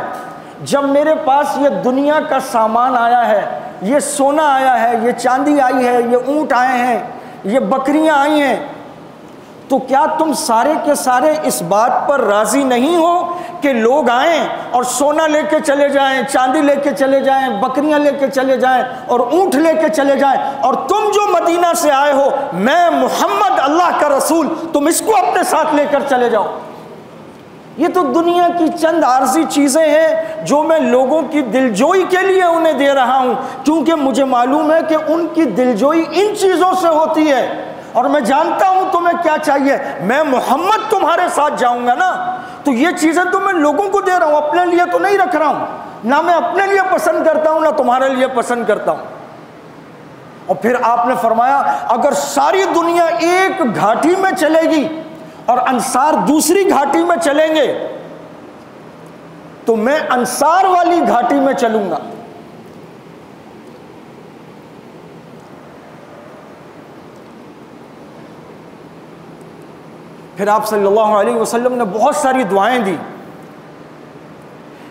جب میرے پاس یہ دنیا کا سامان آیا ہے، یہ سونا آیا ہے، یہ چاندی آئی ہے، یہ اونٹ آئے ہیں، یہ بکریاں آئی ہیں، تو کیا تم سارے کے سارے اس بات پر راضی نہیں ہو کہ لوگ آئیں اور سونا لے کے چلے جائیں، چاندی لے کے چلے جائیں، بکریاں لے کے چلے جائیں اور اونٹ لے کے چلے جائیں، اور تم جو مدینہ سے آئے ہو، میں محمد اللہ کا رسول، تم اس کو اپنے ساتھ لے کر چلے جاؤ؟ یہ تو دنیا کی چند عارضی چیزیں ہیں جو میں لوگوں کی دلجوئی کے لیے انہیں دے رہا ہوں، کیونکہ مجھے معلوم ہے کہ ان کی دلجوئی ان چیزوں سے ہوتی ہے، اور میں جانتا ہوں تمہیں کیا چاہیے، میں محمد تمہارے ساتھ جاؤں گا نا، تو یہ چیزیں تو میں لوگوں کو دے رہا ہوں، اپنے لیے تو نہیں رکھ رہا ہوں، نہ میں اپنے لیے پسند کرتا ہوں نہ تمہارے لیے پسند کرتا ہوں۔ اور پھر آپ نے فرمایا اگر ساری دنیا ایک گھاٹی میں چلے گی اور انصار دوسری گھاٹی میں چلیں گے تو میں انصار والی گھاٹی میں چلوں گا۔ پھر آپ صلی اللہ علیہ وسلم نے بہت ساری دعائیں دی،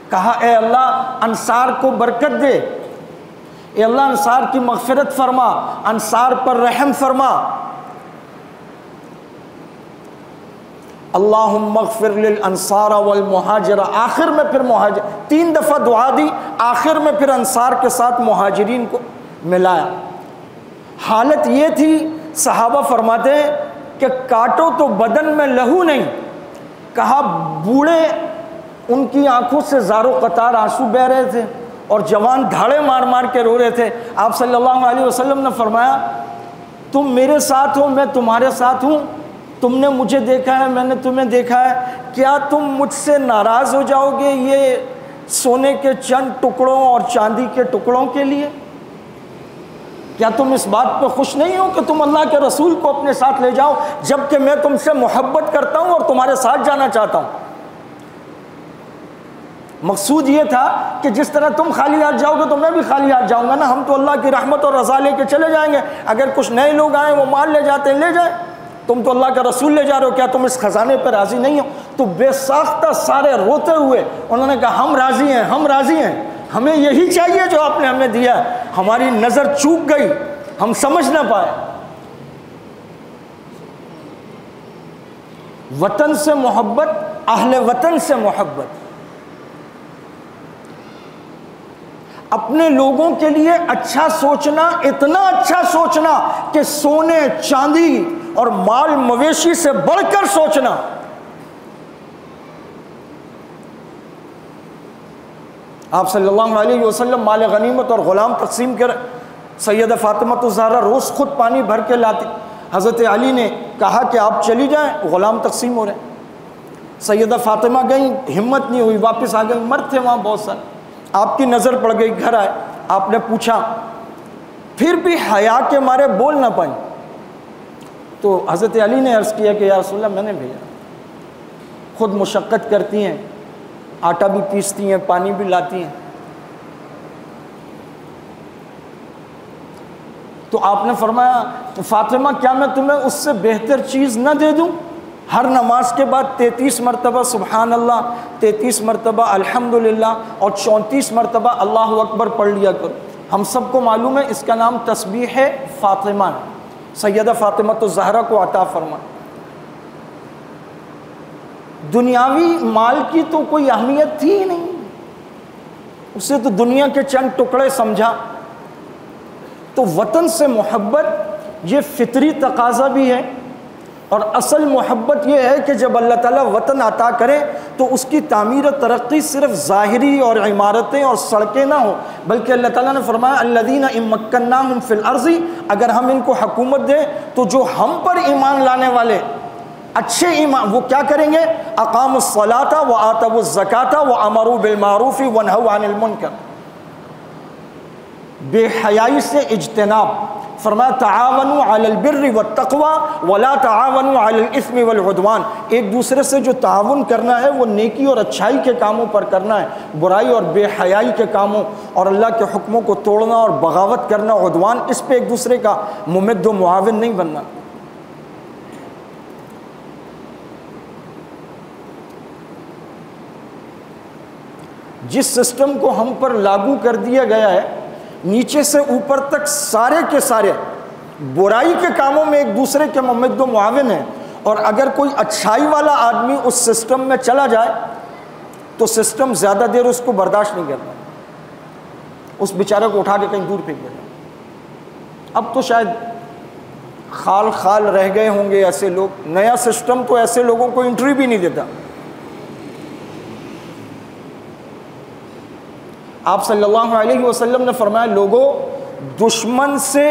کہا اے اللہ انصار کو برکت دے، اے اللہ انصار کی مغفرت فرما، انصار پر رحم فرما، اللہم اغفر للانصار والمہاجر، آخر میں پھر مہاجر، 3 دفعہ دعا دی، آخر میں پھر انصار کے ساتھ مہاجرین کو ملایا۔ حالت یہ تھی، صحابہ فرماتے ہیں کہ کاٹو تو بدن میں لہو نہیں، کہا بوڑھے ان کی آنکھوں سے زارو قطار آنسو بہ رہے تھے اور جوان دھاڑے مار مار کے رو رہے تھے۔ آپ صلی اللہ علیہ وسلم نے فرمایا تم میرے ساتھ ہو، میں تمہارے ساتھ ہوں، تم نے مجھے دیکھا ہے، میں نے تمہیں دیکھا ہے، کیا تم مجھ سے ناراض ہو جاؤ گے یہ سونے کے چند ٹکڑوں اور چاندی کے ٹکڑوں کے لیے؟ کیا تم اس بات پہ خوش نہیں ہو کہ تم اللہ کے رسول کو اپنے ساتھ لے جاؤ، جبکہ میں تم سے محبت کرتا ہوں اور تمہارے ساتھ جانا چاہتا ہوں؟ مقصود یہ تھا کہ جس طرح تم خالی ہاتھ جاؤ گے تو میں بھی خالی ہاتھ جاؤں گا نا، ہم تو اللہ کی رحمت اور رضا لے کے چلے جائیں گے، اگر کچھ نئے لوگ آئیں وہ مال لے جاتے ہیں لے جائیں، تم تو اللہ کا رسول لے جا رہے ہو، کیا تم اس خزانے پر راضی نہیں ہو؟ تو بے ساختہ سارے روتے ہوئے انہوں نے کہا ہم راضی ہیں، ہم راضی ہیں، ہمیں یہی چاہیے جو آپ نے ہمیں دیا، ہماری نظر چوک گئی، ہم سمجھ نہ پائے۔ وطن سے محبت، اہل وطن سے محبت، اپنے لوگوں کے لیے اچھا سوچنا، اتنا اچھا سوچنا کہ سونے چاندی اور مال مویشی سے بڑھ کر سوچنا۔ آپ صلی اللہ علیہ وسلم مال غنیمت اور غلام تقسیم کر، سیدہ فاطمہ الزہرا روز خود پانی بھر کے لاتی، حضرت علی نے کہا کہ آپ چلی جائیں، غلام تقسیم ہو رہے ہیں۔ سیدہ فاطمہ گئیں، ہمت نہیں ہوئی، واپس آ گئی، مرد تھے وہاں بہت سارے، آپ کی نظر پڑ گئی، گھر آئے، آپ نے پوچھا، پھر بھی حیا کے مارے بول نہ پائیں، تو حضرت علی نے عرض کیا کہ یا رسول اللہ میں نے بھیجا، خود مشقت کرتی ہیں، آٹا بھی پیستی ہیں، پانی بھی لاتی ہیں، تو آپ نے فرمایا فاطمہ کیا میں تمہیں اس سے بہتر چیز نہ دے دوں؟ ہر نماز کے بعد 33 مرتبہ سبحان اللہ، 33 مرتبہ الحمدللہ اور 34 مرتبہ اللہ اکبر پڑھ لیا کرو۔ ہم سب کو معلوم ہے اس کا نام تسبیح فاطمہ ہے، سیدہ فاطمہ الزہرا کو عطا فرما۔ دنیاوی مال کی تو کوئی اہمیت تھی ہی نہیں، اسے تو دنیا کے چند ٹکڑے سمجھا۔ تو وطن سے محبت یہ فطری تقاضا بھی ہے، اور اصل محبت یہ ہے کہ جب اللہ تعالیٰ وطن عطا کرے تو اس کی تعمیر و ترقی صرف ظاہری اور عمارتیں اور سڑکیں نہ ہوں، بلکہ اللہ تعالیٰ نے فرمایا الذین ان مکناہم فی الارض، اگر ہم ان کو حکومت دیں تو جو ہم پر ایمان لانے والے اچھے ایمان، وہ کیا کریں گے؟ اقاموا الصلاۃ وآتوا الزکاۃ وامروا بالمعروف ونہوا عن المنکر، بے حیائی سے اجتناب، فرمایا تعاونوا علی البر والتقوی ولا تعاونوا علی الاثم والعدوان، ایک دوسرے سے جو تعاون کرنا ہے وہ نیکی اور اچھائی کے کاموں پر کرنا ہے، برائی اور بے حیائی کے کاموں اور اللہ کے حکموں کو توڑنا اور بغاوت کرنا، عدوان، اس پہ ایک دوسرے کا ممد و معاون نہیں بننا۔ جس سسٹم کو ہم پر لاگو کر دیا گیا ہے، نیچے سے اوپر تک سارے کے سارے برائی کے کاموں میں ایک دوسرے کے ممد و معاون ہیں، اور اگر کوئی اچھائی والا آدمی اس سسٹم میں چلا جائے تو سسٹم زیادہ دیر اس کو برداشت نہیں کرتا، اس بیچارے کو اٹھا کے کہیں دور پھینک دیتا۔ اب تو شاید خال خال رہ گئے ہوں گے ایسے لوگ، نیا سسٹم تو ایسے لوگوں کو انٹری بھی نہیں دیتا۔ آپ صلی اللہ علیہ وسلم نے فرمایا لوگوں، دشمن سے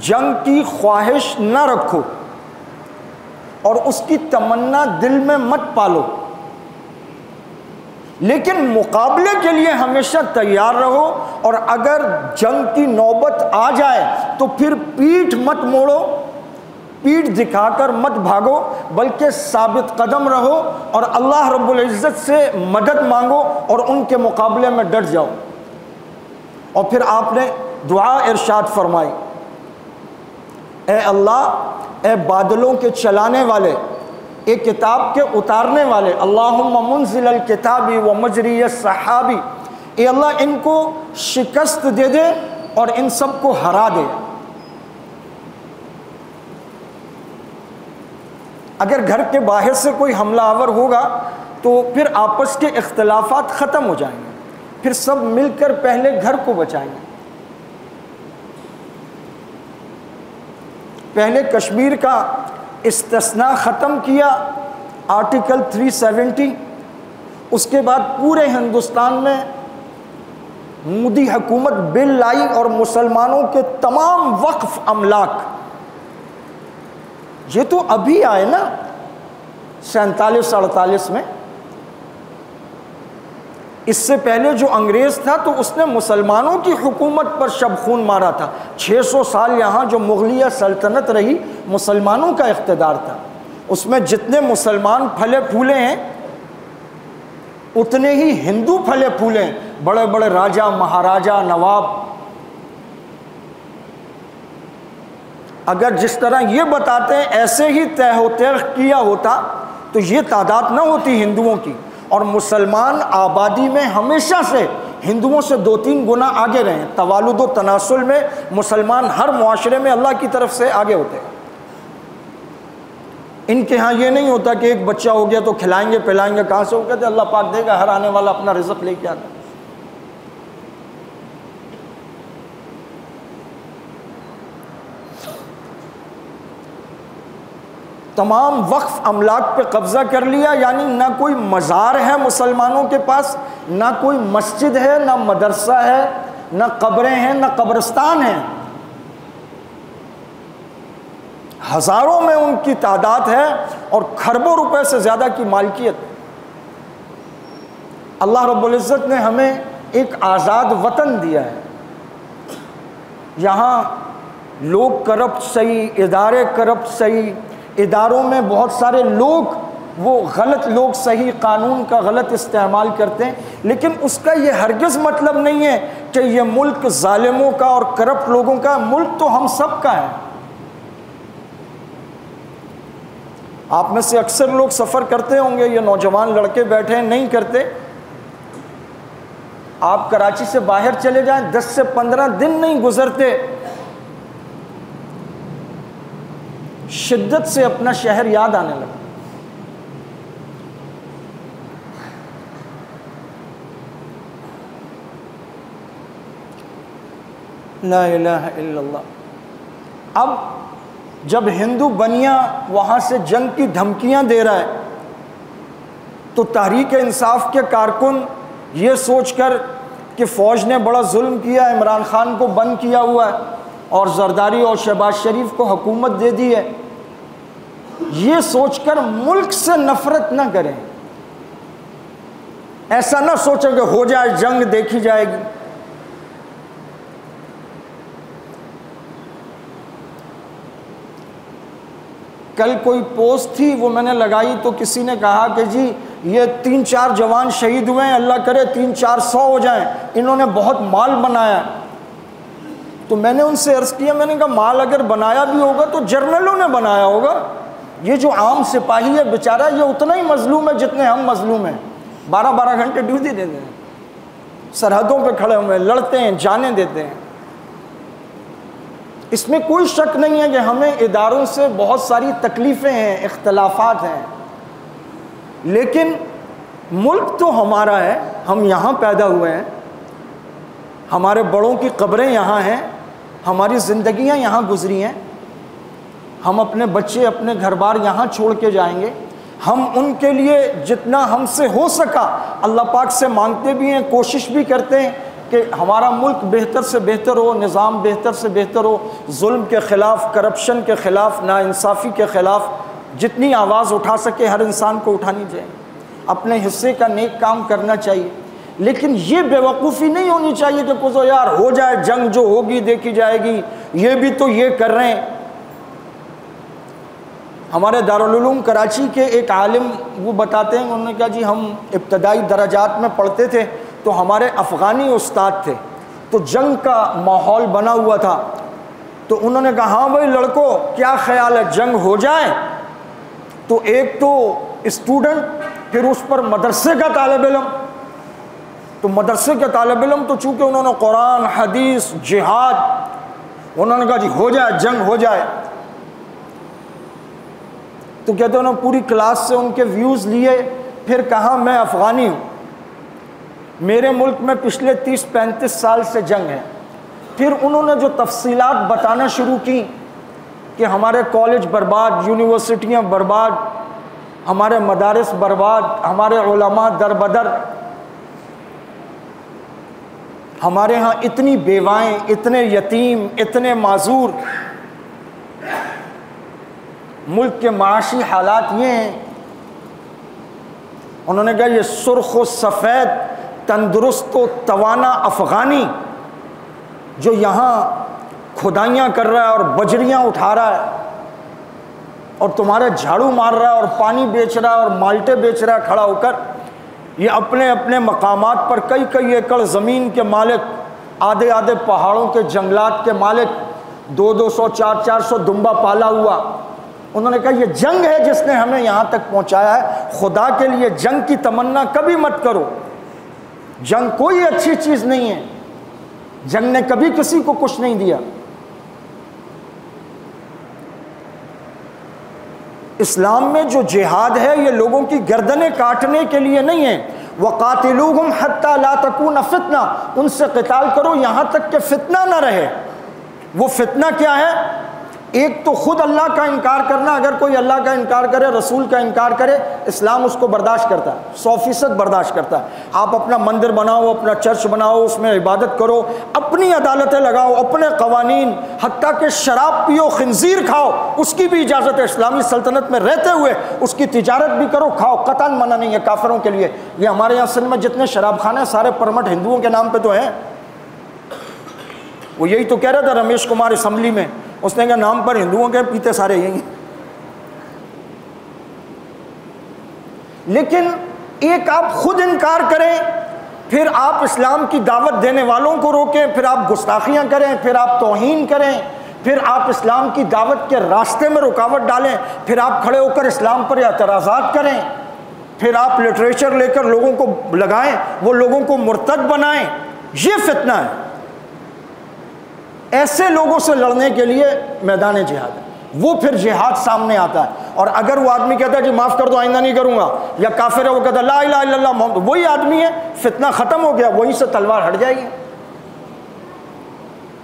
جنگ کی خواہش نہ رکھو اور اس کی تمنا دل میں مت پالو، لیکن مقابلے کے لیے ہمیشہ تیار رہو، اور اگر جنگ کی نوبت آ جائے تو پھر پیٹھ مت موڑو، پیٹھ دکھا کر مت بھاگو، بلکہ ثابت قدم رہو اور اللہ رب العزت سے مدد مانگو اور ان کے مقابلے میں ڈٹ جاؤ۔ اور پھر آپ نے دعا ارشاد فرمائی، اے اللہ، اے بادلوں کے چلانے والے، اے کتاب کے اتارنے والے، اللہم منزل الکتاب و مجری السحاب، اے اللہ ان کو شکست دے دے اور ان سب کو ہرا دے۔ اگر گھر کے باہر سے کوئی حملہ آور ہوگا تو پھر آپس کے اختلافات ختم ہو جائیں گے، پھر سب مل کر پہلے گھر کو بچائیں گے۔ پہلے کشمیر کا استثناء ختم کیا، آرٹیکل 370، اس کے بعد پورے ہندوستان میں مودی حکومت بل لائی اور مسلمانوں کے تمام وقف املاک، یہ تو ابھی آئے نا 47-48 میں، اس سے پہلے جو انگریز تھا تو اس نے مسلمانوں کی حکومت پر شب خون مارا تھا۔ 600 سال یہاں جو مغلیہ سلطنت رہی، مسلمانوں کا اقتدار تھا، اس میں جتنے مسلمان پھلے پھولے ہیں اتنے ہی ہندو پھلے پھولے، بڑے بڑے راجا مہاراجا نواب۔ اگر جس طرح یہ بتاتے ہیں ایسے ہی تہ و تیغ کیا ہوتا تو یہ تعداد نہ ہوتی ہندوؤں کی، اور مسلمان آبادی میں ہمیشہ سے ہندوؤں سے 2-3 گنا آگے رہے ہیں۔ توالد و تناسل میں مسلمان ہر معاشرے میں اللہ کی طرف سے آگے ہوتے ہیں۔ ان کے ہاں یہ نہیں ہوتا کہ ایک بچہ ہو گیا تو کھلائیں گے پلائیں گے، کہاں سے ہو کہتے اللہ پاک دے گا، ہر آنے والا اپنا رزق لے کے آتا ہے۔ تمام وقف املاک پہ قبضہ کر لیا، یعنی نہ کوئی مزار ہے مسلمانوں کے پاس، نہ کوئی مسجد ہے، نہ مدرسہ ہے، نہ قبریں ہیں، نہ قبرستان ہیں۔ ہزاروں میں ان کی تعداد ہے اور کھربوں روپے سے زیادہ کی مالکیت۔ اللہ رب العزت نے ہمیں ایک آزاد وطن دیا ہے، یہاں لوگ کرپٹ صحیح، ادارے کرپٹ صحیح، اداروں میں بہت سارے لوگ وہ غلط لوگ صحیح قانون کا غلط استعمال کرتے ہیں، لیکن اس کا یہ ہرگز مطلب نہیں ہے کہ یہ ملک ظالموں کا اور کرپٹ لوگوں کا، ملک تو ہم سب کا ہے۔ آپ میں سے اکثر لوگ سفر کرتے ہوں گے، یہ نوجوان لڑکے بیٹھے ہیں نہیں کرتے، آپ کراچی سے باہر چلے جائیں 10 سے 15 دن نہیں گزرتے شدت سے اپنا شہر یاد آنے لگا۔ لا الہ الا اللہ۔ اب جب ہندو بنیا وہاں سے جنگ کی دھمکیاں دے رہا ہے تو تحریک انصاف کے کارکن یہ سوچ کر کہ فوج نے بڑا ظلم کیا، عمران خان کو بند کیا ہوا ہے اور زرداری اور شہباز شریف کو حکومت دے دی ہے، یہ سوچ کر ملک سے نفرت نہ کریں۔ ایسا نہ سوچیں کہ ہو جائے جنگ دیکھی جائے گی۔ کل کوئی پوسٹ تھی وہ میں نے لگائی تو کسی نے کہا کہ جی یہ 3-4 جوان شہید ہوئے ہیں، اللہ کرے 300-400 ہو جائیں، انہوں نے بہت مال بنایا۔ تو میں نے ان سے عرض کیا، میں نے کہا مال اگر بنایا بھی ہوگا تو جرنلوں نے بنایا ہوگا، یہ جو عام سپاہی ہے بیچارہ یہ اتنا ہی مظلوم ہے جتنے ہم مظلوم ہیں۔ 12 گھنٹے ڈیوٹی دیتے ہیں، سرحدوں پہ کھڑے ہوئے لڑتے ہیں، جانیں دیتے ہیں۔ اس میں کوئی شک نہیں ہے کہ ہمیں اداروں سے بہت ساری تکلیفیں ہیں، اختلافات ہیں، لیکن ملک تو ہمارا ہے، ہم یہاں پیدا ہوئے ہیں، ہمارے بڑوں کی قبریں یہاں ہیں، ہماری زندگیاں یہاں گزری ہیں، ہم اپنے بچے اپنے گھر بار یہاں چھوڑ کے جائیں گے۔ ہم ان کے لیے جتنا ہم سے ہو سکا اللہ پاک سے مانگتے بھی ہیں، کوشش بھی کرتے ہیں کہ ہمارا ملک بہتر سے بہتر ہو، نظام بہتر سے بہتر ہو، ظلم کے خلاف، کرپشن کے خلاف، ناانصافی کے خلاف جتنی آواز اٹھا سکے ہر انسان کو اٹھانی چاہیے، اپنے حصے کا نیک کام کرنا چاہیے۔ لیکن یہ بیوقوفی نہیں ہونی چاہیے کہ کچھ یار ہو جائے جنگ، جو ہوگی دیکھی جائے گی، یہ بھی تو یہ کر رہے ہیں۔ ہمارے دارالعلوم کراچی کے ایک عالم وہ بتاتے ہیں، انہوں نے کہا جی ہم ابتدائی درجات میں پڑھتے تھے تو ہمارے افغانی استاد تھے، تو جنگ کا ماحول بنا ہوا تھا، تو انہوں نے کہا ہاں بھائی لڑکوں کیا خیال ہے جنگ ہو جائے؟ تو ایک تو اسٹوڈنٹ، پھر اس پر مدرسے کا طالب علم، تو مدرسے کے طالب علم تو چونکہ انہوں نے قرآن حدیث جہاد، انہوں نے کہا جی ہو جائے جنگ ہو جائے۔ تو کہتے ہیں انہوں نے پوری کلاس سے ان کے ویوز لیے، پھر کہا میں افغانی ہوں، میرے ملک میں پچھلے 30-35 سال سے جنگ ہے۔ پھر انہوں نے جو تفصیلات بتانا شروع کی کہ ہمارے کالج برباد، یونیورسٹیاں برباد، ہمارے مدارس برباد، ہمارے علماء در بدر، ہمارے ہاں اتنی بیوائیں، اتنے یتیم، اتنے معذور، ملک کے معاشی حالات یہ ہیں۔ انہوں نے کہا یہ سرخ و سفید تندرست و توانا افغانی جو یہاں کھدائیاں کر رہا ہے اور بجریاں اٹھا رہا ہے اور تمہارے جھاڑو مار رہا ہے اور پانی بیچ رہا ہے اور مالٹے بیچ رہا ہے کھڑا ہو کر، یہ اپنے اپنے مقامات پر کئی کئی ایکڑ زمین کے مالک، آدھے آدھے پہاڑوں کے جنگلات کے مالک، 200 400 دمبا پالا ہوا، انہوں نے کہا یہ جنگ ہے جس نے ہمیں یہاں تک پہنچایا ہے، خدا کے لیے جنگ کی تمنا کبھی مت کرو، جنگ کوئی اچھی چیز نہیں ہے، جنگ نے کبھی کسی کو کچھ نہیں دیا۔ اسلام میں جو جہاد ہے یہ لوگوں کی گردنیں کاٹنے کے لیے نہیں ہے، وَقَاتِلُوهُمْ حَتَّى لَا تَكُونَ فِتْنَةٌ، ان سے قتال کرو یہاں تک کہ فتنہ نہ رہے۔ وہ فتنہ کیا ہے؟ ایک تو خود اللہ کا انکار کرنا، اگر کوئی اللہ کا انکار کرے، رسول کا انکار کرے، اسلام اس کو برداشت کرتا ہے، 100% برداشت کرتا ہے۔ آپ اپنا مندر بناؤ، اپنا چرچ بناؤ، اس میں عبادت کرو، اپنی عدالتیں لگاؤ، اپنے قوانین، حتیٰ کہ شراب پیو، خنزیر کھاؤ، اس کی بھی اجازت ہے، اسلامی سلطنت میں رہتے ہوئے اس کی تجارت بھی کرو، کھاؤ، قطعاً منع نہیں ہے کافروں کے لیے۔ یہ ہمارے یہاں سندھ میں جتنے شراب خانے ہیں سارے پرمٹ ہندوؤں کے نام پہ تو ہیں۔ وہ یہی تو کہہ رہا تھا رمیش کمار اسمبلی میں، اس نے کہا نام پر ہندوؤں کے، پیتے سارے یہی۔ لیکن ایک آپ خود انکار کریں، پھر آپ اسلام کی دعوت دینے والوں کو روکیں، پھر آپ گستاخیاں کریں، پھر آپ توہین کریں، پھر آپ اسلام کی دعوت کے راستے میں رکاوٹ ڈالیں، پھر آپ کھڑے ہو کر اسلام پر اعتراضات کریں، پھر آپ لٹریچر لے کر لوگوں کو لگائیں، وہ لوگوں کو مرتد بنائیں، یہ فتنہ ہے۔ ایسے لوگوں سے لڑنے کے لیے میدان جہاد ہے، وہ پھر جہاد سامنے آتا ہے۔ اور اگر وہ آدمی کہتا ہے جی معاف کر دو آئندہ نہیں کروں گا، یا کافر ہے وہ کہتا ہے لا الہ الا اللہ محمد، وہی آدمی ہے، فتنہ ختم ہو گیا، وہیں سے تلوار ہٹ جائے گی۔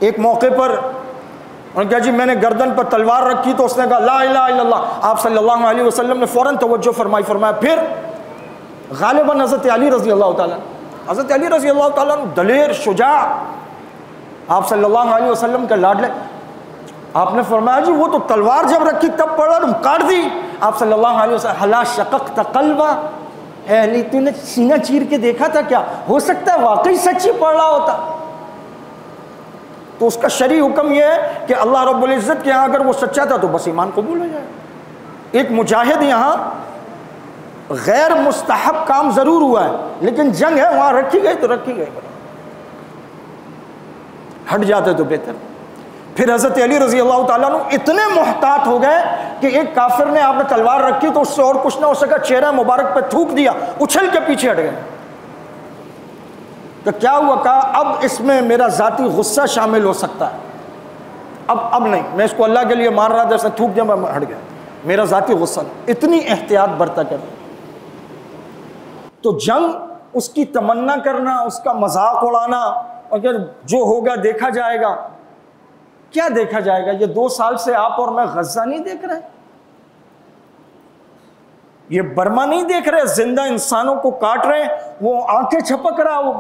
ایک موقع پر انہوں نے کہا جی میں نے گردن پر تلوار رکھی تو اس نے کہا لا الہ الا اللہ، آپ صلی اللہ علیہ وسلم نے فوراً توجہ فرمایا، پھر غالباً حضرت علی رضی اللہ تعالیٰ، حضرت علی رضی اللہ تعالیٰ دلیر، شجاع، آپ صلی اللہ علیہ وسلم کا لاڈلے، آپ نے فرمایا جی وہ تو تلوار جب رکھی تب پڑا تم کاٹ دی۔ آپ صلی اللہ علیہ وسلم حلا شققت قلبا، اے علی تو نے سینہ چیر کے دیکھا تھا کیا؟ ہو سکتا ہے واقعی سچی پڑھ رہا ہوتا۔ تو اس کا شرعی حکم یہ ہے کہ اللہ رب العزت کے یہاں اگر وہ سچا تھا تو بس ایمان قبول ہو جائے۔ ایک مجاہد یہاں غیر مستحب کام ضرور ہوا ہے، لیکن جنگ ہے وہاں رکھی گئی تو رکھی گئی، ہٹ جاتے تو بہتر۔ پھر حضرت علی رضی اللہ تعالیٰ عنہ اتنے محتاط ہو گئے کہ ایک کافر نے آپ نے تلوار رکھی تو اس سے اور کچھ نہ ہو سکا، چہرہ مبارک پہ تھوک دیا، اچھل کے پیچھے ہٹ گئے۔ تو کیا ہوا؟ کہا اب اس میں میرا ذاتی غصہ شامل ہو سکتا ہے، اب نہیں، میں اس کو اللہ کے لیے مار رہا تھا، اس نے تھوک دیا، میں ہٹ گیا، میرا ذاتی غصہ نہیں۔ اتنی احتیاط برتا کر۔ تو جنگ اس کی تمنا کرنا، اس کا مذاق اڑانا، اگر جو ہوگا دیکھا جائے گا، کیا دیکھا جائے گا؟ یہ 2 سال سے آپ اور میں غزہ نہیں دیکھ رہے، یہ برما نہیں دیکھ رہے، زندہ انسانوں کو کاٹ رہے ہیں، وہ آنکھیں چھپک رہا، وہ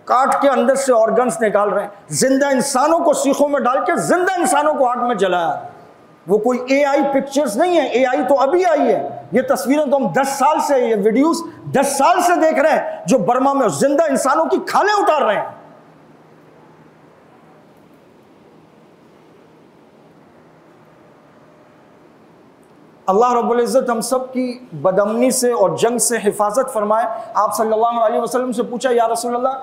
کاٹ کے اندر سے آرگنز نکال رہے ہیں، زندہ انسانوں کو سیخوں میں ڈال کے زندہ انسانوں کو آگ میں جلایا۔ وہ کوئی اے آئی پکچرز نہیں ہے، اے آئی تو ابھی آئی ہے، یہ تصویریں تو ہم 10 سال سے، یہ ویڈیوز 10 سال سے دیکھ رہے ہیں جو برما میں زندہ انسانوں کی کھالیں اتار رہے ہیں۔ اللہ رب العزت ہم سب کی بدامنی سے اور جنگ سے حفاظت فرمائے۔ آپ صلی اللہ علیہ وسلم سے پوچھا یا رسول اللہ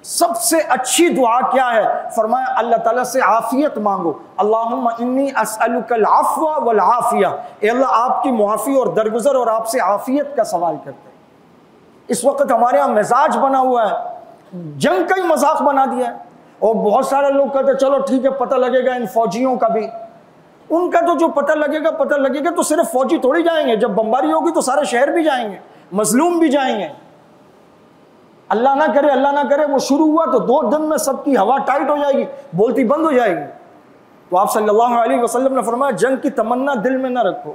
سب سے اچھی دعا کیا ہے؟ فرمایا اللہ تعالیٰ سے عافیت مانگو، اللہم انی اسألک العفو والعافیہ، اے اللہ آپ کی معافی اور درگزر اور آپ سے عافیت کا سوال کرتے ہیں۔ اس وقت ہمارے ہاں مزاج بنا ہوا ہے، جنگ کا ہی مذاق بنا دیا ہے، اور بہت سارے لوگ کہتے ہیں چلو ٹھیک ہے پتہ لگے گا ان فوجیوں کا بھی، ان کا تو جو پتہ لگے گا تو صرف فوجی تھوڑی جائیں گے، جب بمباری ہوگی تو سارے شہر بھی جائیں گے، مظلوم بھی جائیں گے۔ اللہ نہ کرے وہ شروع ہوا تو 2 دن میں سب کی ہوا ٹائٹ ہو جائے گی، بولتی بند ہو جائے گی۔ تو آپ صلی اللہ علیہ وسلم نے فرمایا جنگ کی تمنا دل میں نہ رکھو،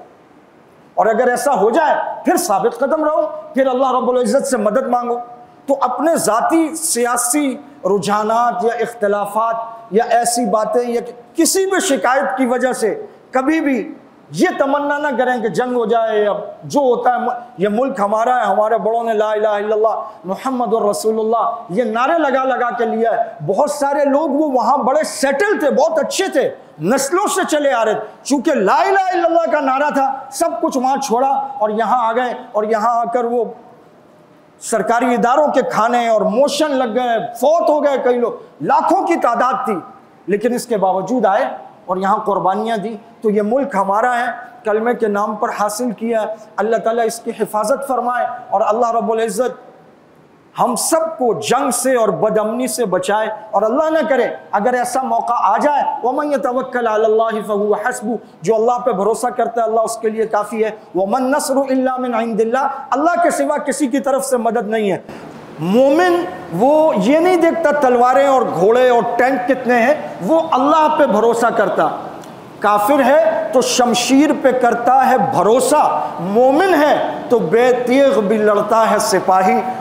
اور اگر ایسا ہو جائے پھر ثابت قدم رہو، پھر اللہ رب العزت سے مدد مانگو۔ تو اپنے ذاتی سیاسی رجحانات یا اختلافات یا ایسی باتیں یا کسی بھی شکایت کی وجہ سے کبھی بھی یہ تمنا نہ کریں کہ جنگ ہو جائے، اب جو ہوتا ہے یہ ملک ہمارا ہے، ہمارے بڑوں نے لا الہ الا اللہ محمد رسول اللہ یہ نعرے لگا کے لیا ہے۔ بہت سارے لوگ وہ وہاں بڑے سیٹل تھے، بہت اچھے تھے، نسلوں سے چلے آ رہے تھے، چونکہ لا الہ الا اللہ کا نعرہ تھا سب کچھ وہاں چھوڑا اور یہاں آ گئے، اور یہاں آ کر وہ سرکاری اداروں کے کھانے اور موشن لگ گئے، فوت ہو گئے کئی لوگ، لاکھوں کی تعداد تھی، لیکن اس کے باوجود آئے اور یہاں قربانیاں دی۔ تو یہ ملک ہمارا ہے، کلمے کے نام پر حاصل کیا، اللہ تعالیٰ اس کی حفاظت فرمائے، اور اللہ رب العزت ہم سب کو جنگ سے اور بد امنی سے بچائے، اور اللہ نہ کرے اگر ایسا موقع آ جائے، وَمَن يَتَوَكَّلْ عَلَى اللَّهِ فَهُوَ حَسْبُهُ، جو اللہ پہ بھروسہ کرتا ہے اللہ اس کے لیے کافی ہے، وَمَن نَصْرُ إِلَّا مِنْ عِنْدِ اللَّهِ، اللہ کے سوا کسی کی طرف سے مدد نہیں ہے۔ مومن وہ یہ نہیں دیکھتا تلواریں اور گھوڑے اور ٹینک کتنے ہیں، وہ اللہ پہ بھروسہ کرتا۔ کافر ہے تو شمشیر پہ کرتا ہے بھروسہ، مومن ہے تو بے تیغ بھی لڑتا ہے سپاہی۔